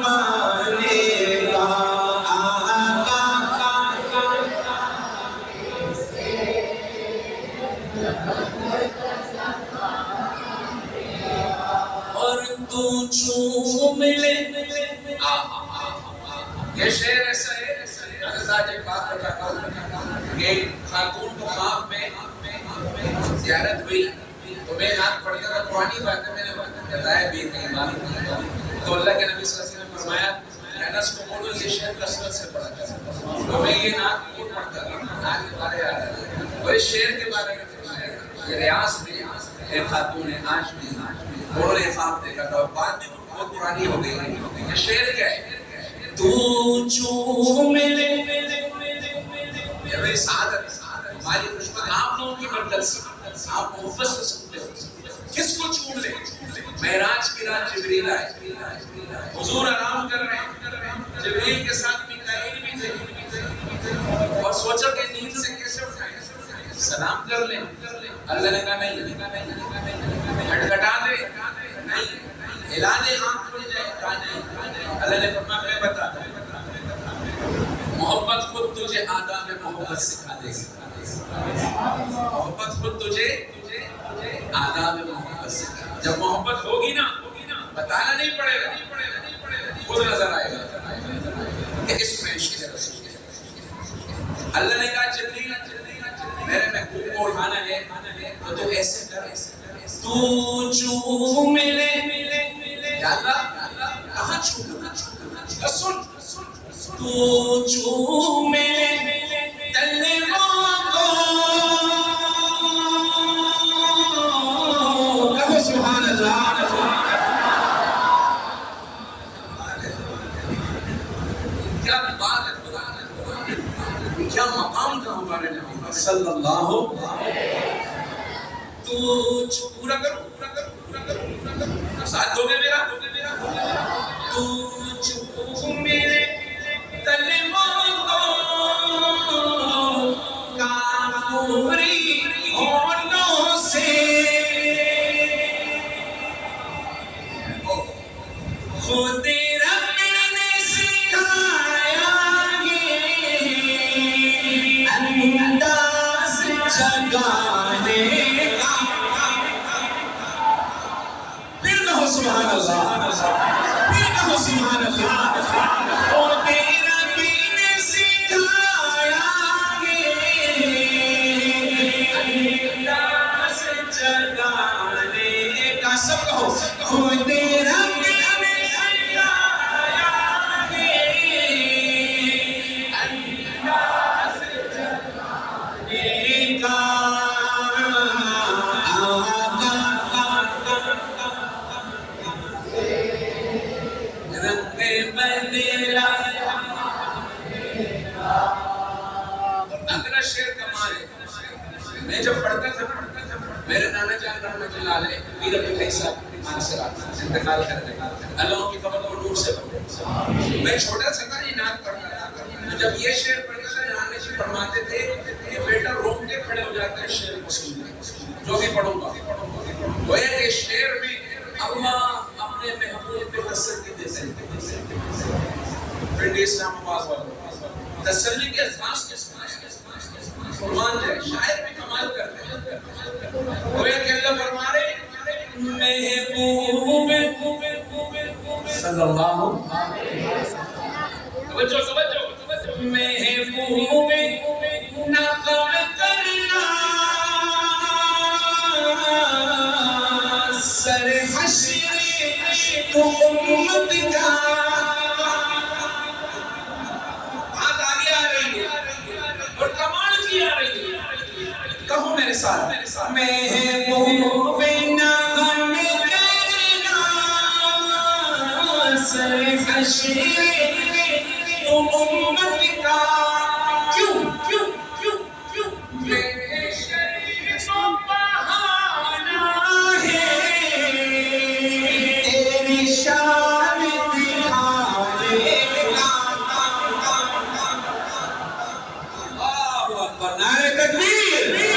زمانے کا آقا اور تو چوم لے. یہ شعر ایسا ہے اگر آج ایک بات بتاتا ہوں کہ خاتون کو خواب میں زیارت ہوئی تو میں نعت پڑھتا تھا. پرانی بات ہے، میں نے بتایا بھی کئی بار. تو اللہ کے نبی صلی اللہ علیہ وسلم نے فرمایا انس کو بولو یہ شعر کثرت سے پڑھا کرو. تو میں یہ نعت خود پڑھتا تھا. آج بارے آ رہا ہے اور اس شعر کے بارے میں فرمایا یہ ریاض میں ایک خاتون ہے آج میں انہوں نے خواب دیکھا تھا اور بعد میں بہت پرانی ہو گئی. یہ شعر کیا ہے؟ تو چوم لے. یہ بھائی سعادت ہماری خوشبو آپ لوگوں کی برکت سے آپ محبت سے سنتے ہو. کس کو چوم لے؟ معراج کی رات جبریل آئے، حضور آرام کر رہے ہیں، جبریل کے ساتھ میکائیل بھی تھے اور سوچا کہ نیند سے کیسے اٹھائیں، سلام کر لیں. اللہ نے کہا نہیں، کھٹکھٹا دے نہیں، ہلا دے آنکھ کھل جائے کہا نہیں. اللہ نے فرمایا میں بتاتا ہوں محبت خود تجھے آداب محبت سکھا دے گی. محبت خود تجھے آداب محبت سکھا. جب محبت ہوگی نا بتانا نہیں پڑے گا، خود نظر آئے گا کہ اس میں عشق رسول. اللہ نے کہا جبریل میرے محبوب کو اٹھانا ہے تو تو ایسے کر، تو چوم لے. یا اللہ کہاں چوم لے؟ سن تو چوم لے تلووں کو. کہو سبحان اللہ. کیا بات ہے، کیا مقام تھا ہمارے نبی صلی اللہ. تو پورا کرو ساتھ دو گے میرا. تو چوم لے تلووں کو کافوری ہونوں سے، خود رب نے سکھایا یہ انداز جگانے کا. پھر کہو سبحان اللہ، پھر کہو سبحان اللہ. خود رب نے سکھایا یہ انداز جگانے کا. سب کہو خود رب اگلا شعر کمال ہے. میں جب پڑھتا تھا میرے نانا جان رحمۃ اللہ علیہ پیر عبد الحی صاحب مانسرات انتقال کر گئے. اللہ کی قبر کو نور سے بھر. میں چھوٹا سا تھا یہ نعت پڑھتا تھا. جب یہ شعر پڑھتا تھا نانا جی فرماتے تھے کہ بیٹا روک کے کھڑے ہو جاتا ہے شعر کو سننے. جو بھی پڑھوں گا گویا کہ شعر میں اللہ اپنے محبوب پہ تسلی دیتے ہیں. پنڈی اسلام آباد والوں تسلی کے الفاظ کے قربان جائے. شاعر بھی کمال کرتے ہیں. گویا کہ اللہ فرما رہے محبوب صلی اللہ توجہ محبوب نغم کرنا سر حشر تو امت کا. بات آگے آ رہی ہے اور کمال کی آ رہی ہے. کہو میرے ساتھ محبوب نغم کرنا سر حشر تو امت کا. کیوں کیوں کیوں کیوں میرے شریف و بہانا ہے تیری شان دکھانے کا. اللہ اکبر، نعرہ تکبیر.